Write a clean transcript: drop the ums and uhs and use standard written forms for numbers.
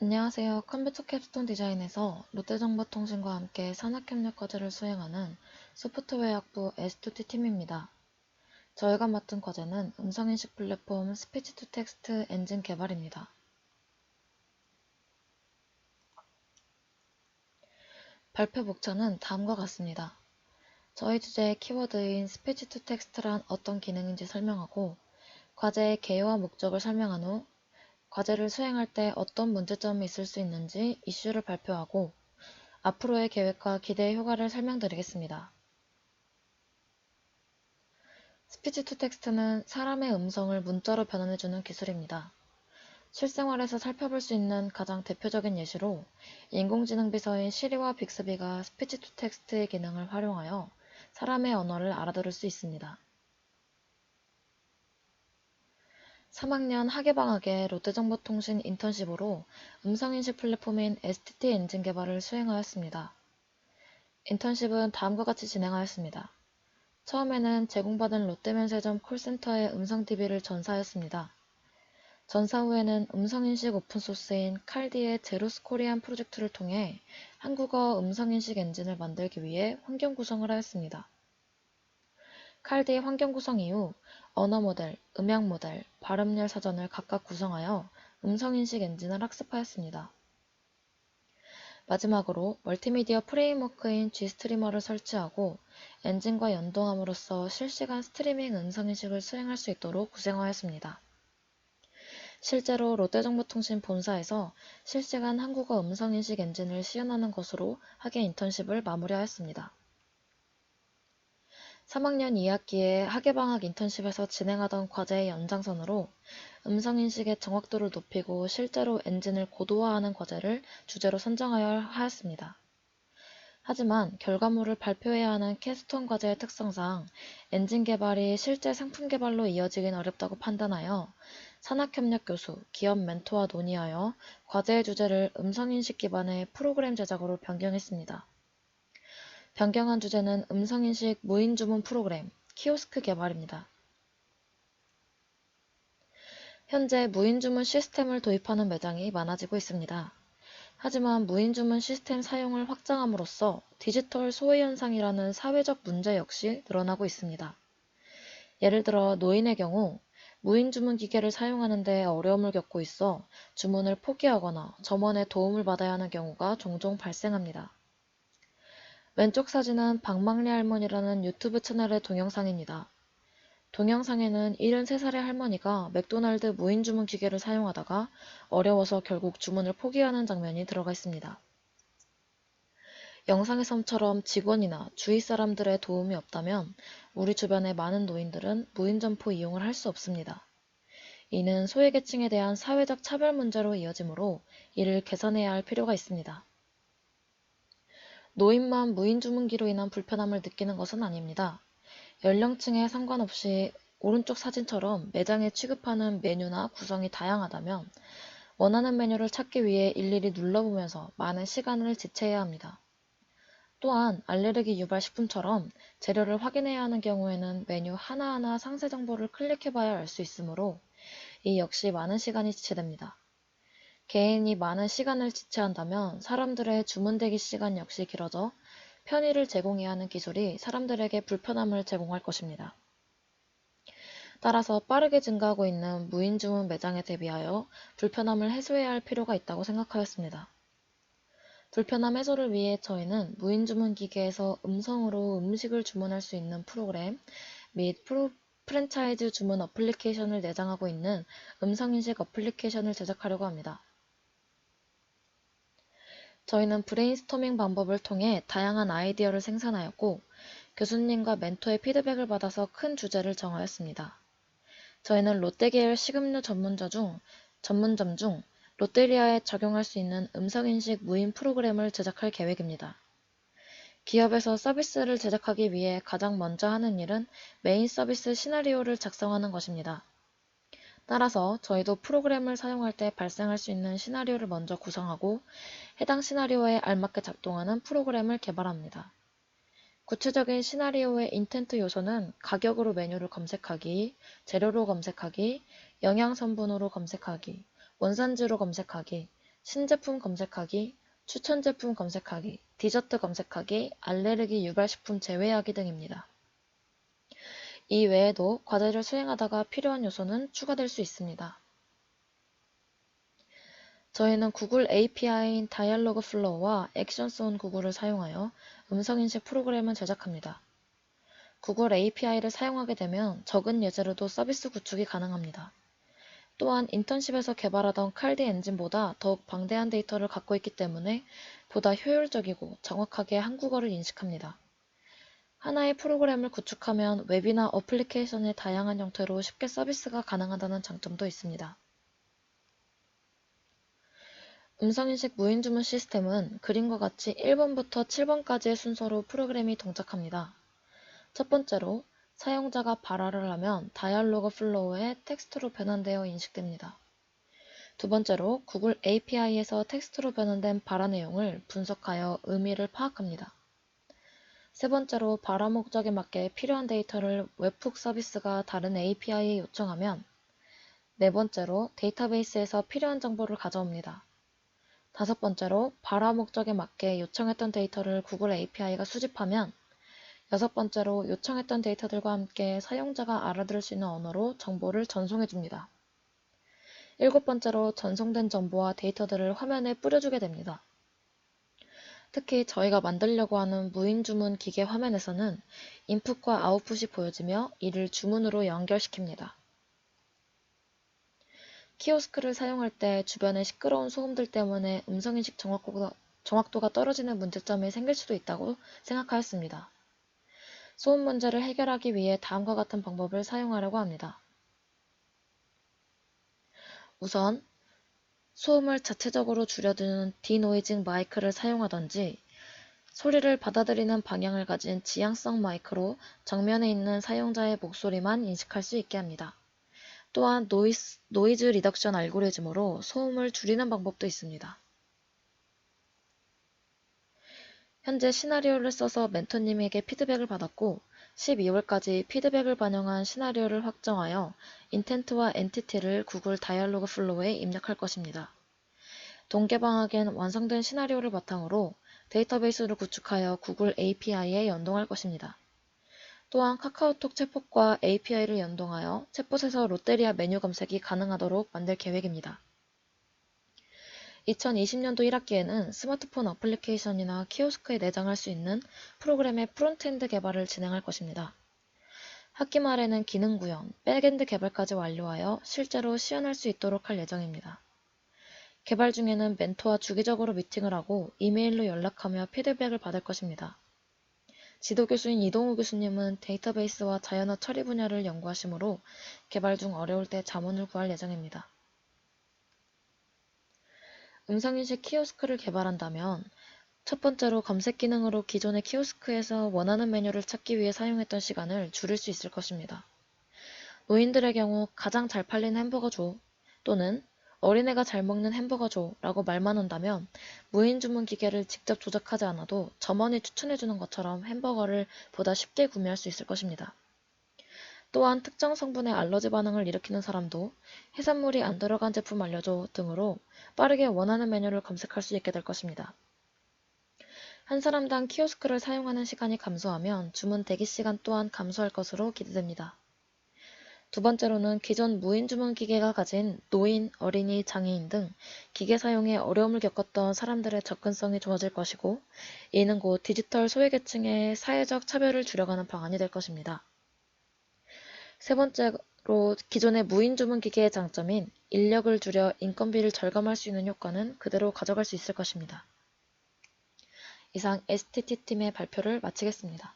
안녕하세요. 컴퓨터 캡스톤 디자인에서 롯데정보통신과 함께 산학협력 과제를 수행하는 소프트웨어학부 S2T 팀입니다. 저희가 맡은 과제는 음성인식 플랫폼 스피치-투-텍스트 엔진 개발입니다. 발표 목차는 다음과 같습니다. 저희 주제의 키워드인 스피치-투-텍스트란 어떤 기능인지 설명하고 과제의 개요와 목적을 설명한 후 과제를 수행할 때 어떤 문제점이 있을 수 있는지 이슈를 발표하고 앞으로의 계획과 기대 효과를 설명드리겠습니다. 스피치-투-텍스트는 사람의 음성을 문자로 변환해주는 기술입니다. 실생활에서 살펴볼 수 있는 가장 대표적인 예시로 인공지능 비서인 시리와 빅스비가 스피치-투-텍스트의 기능을 활용하여 사람의 언어를 알아들을 수 있습니다. 3학년 학예방학에 롯데정보통신 인턴십으로 음성인식 플랫폼인 STT 엔진 개발을 수행하였습니다. 인턴십은 다음과 같이 진행하였습니다. 처음에는 제공받은 롯데면세점 콜센터에 음성 DB를 전사하였습니다. 전사 후에는 음성인식 오픈소스인 칼디의 제로스 코리안 프로젝트를 통해 한국어 음성인식 엔진을 만들기 위해 환경 구성을 하였습니다. 칼디 환경 구성 이후 언어 모델, 음향 모델, 발음열 사전을 각각 구성하여 음성인식 엔진을 학습하였습니다. 마지막으로 멀티미디어 프레임워크인 G스트리머를 설치하고 엔진과 연동함으로써 실시간 스트리밍 음성인식을 수행할 수 있도록 구성하였습니다. 실제로 롯데정보통신 본사에서 실시간 한국어 음성인식 엔진을 시연하는 것으로 학예 인턴십을 마무리하였습니다. 3학년 2학기에 학예방학 인턴십에서 진행하던 과제의 연장선으로 음성인식의 정확도를 높이고 실제로 엔진을 고도화하는 과제를 주제로 선정하여 하였습니다. 하지만 결과물을 발표해야 하는 캡스톤 과제의 특성상 엔진 개발이 실제 상품 개발로 이어지긴 어렵다고 판단하여 산학협력 교수, 기업 멘토와 논의하여 과제의 주제를 음성인식 기반의 프로그램 제작으로 변경했습니다. 변경한 주제는 음성인식 무인주문 프로그램, 키오스크 개발입니다. 현재 무인주문 시스템을 도입하는 매장이 많아지고 있습니다. 하지만 무인주문 시스템 사용을 확장함으로써 디지털 소외 현상이라는 사회적 문제 역시 늘어나고 있습니다. 예를 들어 노인의 경우 무인주문 기계를 사용하는 데 어려움을 겪고 있어 주문을 포기하거나 점원의 도움을 받아야 하는 경우가 종종 발생합니다. 왼쪽 사진은 방망리 할머니라는 유튜브 채널의 동영상입니다. 동영상에는 73살의 할머니가 맥도날드 무인주문 기계를 사용하다가 어려워서 결국 주문을 포기하는 장면이 들어가 있습니다. 영상의 섬처럼 직원이나 주위 사람들의 도움이 없다면 우리 주변의 많은 노인들은 무인점포 이용을 할 수 없습니다. 이는 소외계층에 대한 사회적 차별 문제로 이어지므로 이를 개선해야 할 필요가 있습니다. 노인만 무인주문기로 인한 불편함을 느끼는 것은 아닙니다. 연령층에 상관없이 오른쪽 사진처럼 매장에 취급하는 메뉴나 구성이 다양하다면 원하는 메뉴를 찾기 위해 일일이 눌러보면서 많은 시간을 지체해야 합니다. 또한 알레르기 유발 식품처럼 재료를 확인해야 하는 경우에는 메뉴 하나하나 상세 정보를 클릭해봐야 알 수 있으므로 이 역시 많은 시간이 지체됩니다. 개인이 많은 시간을 지체한다면 사람들의 주문 대기 시간 역시 길어져 편의를 제공해야 하는 기술이 사람들에게 불편함을 제공할 것입니다. 따라서 빠르게 증가하고 있는 무인 주문 매장에 대비하여 불편함을 해소해야 할 필요가 있다고 생각하였습니다. 불편함 해소를 위해 저희는 무인 주문 기계에서 음성으로 음식을 주문할 수 있는 프로그램 및 프랜차이즈 주문 어플리케이션을 내장하고 있는 음성인식 어플리케이션을 제작하려고 합니다. 저희는 브레인스토밍 방법을 통해 다양한 아이디어를 생산하였고 교수님과 멘토의 피드백을 받아서 큰 주제를 정하였습니다. 저희는 롯데 계열 식음료 전문점 중 롯데리아에 적용할 수 있는 음성인식 무인 프로그램을 제작할 계획입니다. 기업에서 서비스를 제작하기 위해 가장 먼저 하는 일은 메인 서비스 시나리오를 작성하는 것입니다. 따라서 저희도 프로그램을 사용할 때 발생할 수 있는 시나리오를 먼저 구성하고 해당 시나리오에 알맞게 작동하는 프로그램을 개발합니다. 구체적인 시나리오의 인텐트 요소는 가격으로 메뉴를 검색하기, 재료로 검색하기, 영양성분으로 검색하기, 원산지로 검색하기, 신제품 검색하기, 추천 제품 검색하기, 디저트 검색하기, 알레르기 유발식품 제외하기 등입니다. 이 외에도 과제를 수행하다가 필요한 요소는 추가될 수 있습니다. 저희는 구글 API인 다이얼로그 플로우와 액션스 온 구글을 사용하여 음성인식 프로그램을 제작합니다. 구글 API를 사용하게 되면 적은 예제로도 서비스 구축이 가능합니다. 또한 인턴십에서 개발하던 칼디 엔진보다 더욱 방대한 데이터를 갖고 있기 때문에 보다 효율적이고 정확하게 한국어를 인식합니다. 하나의 프로그램을 구축하면 웹이나 어플리케이션의 다양한 형태로 쉽게 서비스가 가능하다는 장점도 있습니다. 음성인식 무인주문 시스템은 그림과 같이 1번부터 7번까지의 순서로 프로그램이 동작합니다. 첫 번째로 사용자가 발화를 하면 다이얼로그 플로우에 텍스트로 변환되어 인식됩니다. 두 번째로 구글 API에서 텍스트로 변환된 발화 내용을 분석하여 의미를 파악합니다. 세 번째로 발화 목적에 맞게 필요한 데이터를 웹훅 서비스가 다른 API에 요청하면 네 번째로 데이터베이스에서 필요한 정보를 가져옵니다. 다섯 번째로 발화 목적에 맞게 요청했던 데이터를 구글 API가 수집하면 여섯 번째로 요청했던 데이터들과 함께 사용자가 알아들을 수 있는 언어로 정보를 전송해 줍니다. 일곱 번째로 전송된 정보와 데이터들을 화면에 뿌려주게 됩니다. 특히 저희가 만들려고 하는 무인주문 기계 화면에서는 인풋과 아웃풋이 보여지며 이를 주문으로 연결시킵니다. 키오스크를 사용할 때 주변의 시끄러운 소음들 때문에 음성인식 정확도가 떨어지는 문제점이 생길 수도 있다고 생각하였습니다. 소음 문제를 해결하기 위해 다음과 같은 방법을 사용하려고 합니다. 우선 소음을 자체적으로 줄여주는 디노이징 마이크를 사용하던지 소리를 받아들이는 방향을 가진 지향성 마이크로 정면에 있는 사용자의 목소리만 인식할 수 있게 합니다. 또한 노이즈 리덕션 알고리즘으로 소음을 줄이는 방법도 있습니다. 현재 시나리오를 써서 멘토님에게 피드백을 받았고 12월까지 피드백을 반영한 시나리오를 확정하여 인텐트와 엔티티를 구글 다이얼로그 플로우에 입력할 것입니다. 동계방학엔 완성된 시나리오를 바탕으로 데이터베이스를 구축하여 구글 API에 연동할 것입니다. 또한 카카오톡 챗봇과 API를 연동하여 챗봇에서 롯데리아 메뉴 검색이 가능하도록 만들 계획입니다. 2020년도 1학기에는 스마트폰 어플리케이션이나 키오스크에 내장할 수 있는 프로그램의 프론트엔드 개발을 진행할 것입니다. 학기 말에는 기능 구현, 백엔드 개발까지 완료하여 실제로 시연할 수 있도록 할 예정입니다. 개발 중에는 멘토와 주기적으로 미팅을 하고 이메일로 연락하며 피드백을 받을 것입니다. 지도교수인 이동우 교수님은 데이터베이스와 자연어 처리 분야를 연구하시므로 개발 중 어려울 때 자문을 구할 예정입니다. 음성인식 키오스크를 개발한다면 첫 번째로 검색 기능으로 기존의 키오스크에서 원하는 메뉴를 찾기 위해 사용했던 시간을 줄일 수 있을 것입니다. 노인들의 경우 가장 잘 팔리는 햄버거 줘 또는 어린애가 잘 먹는 햄버거 줘 라고 말만 한다면 무인 주문 기계를 직접 조작하지 않아도 점원이 추천해주는 것처럼 햄버거를 보다 쉽게 구매할 수 있을 것입니다. 또한 특정 성분의 알러지 반응을 일으키는 사람도 해산물이 안 들어간 제품 알려줘 등으로 빠르게 원하는 메뉴를 검색할 수 있게 될 것입니다. 한 사람당 키오스크를 사용하는 시간이 감소하면 주문 대기 시간 또한 감소할 것으로 기대됩니다. 두 번째로는 기존 무인 주문 기계가 가진 노인, 어린이, 장애인 등 기계 사용에 어려움을 겪었던 사람들의 접근성이 좋아질 것이고 이는 곧 디지털 소외계층의 사회적 차별을 줄여가는 방안이 될 것입니다. 세 번째로 기존의 무인 주문 기계의 장점인 인력을 줄여 인건비를 절감할 수 있는 효과는 그대로 가져갈 수 있을 것입니다. 이상 STT팀의 발표를 마치겠습니다.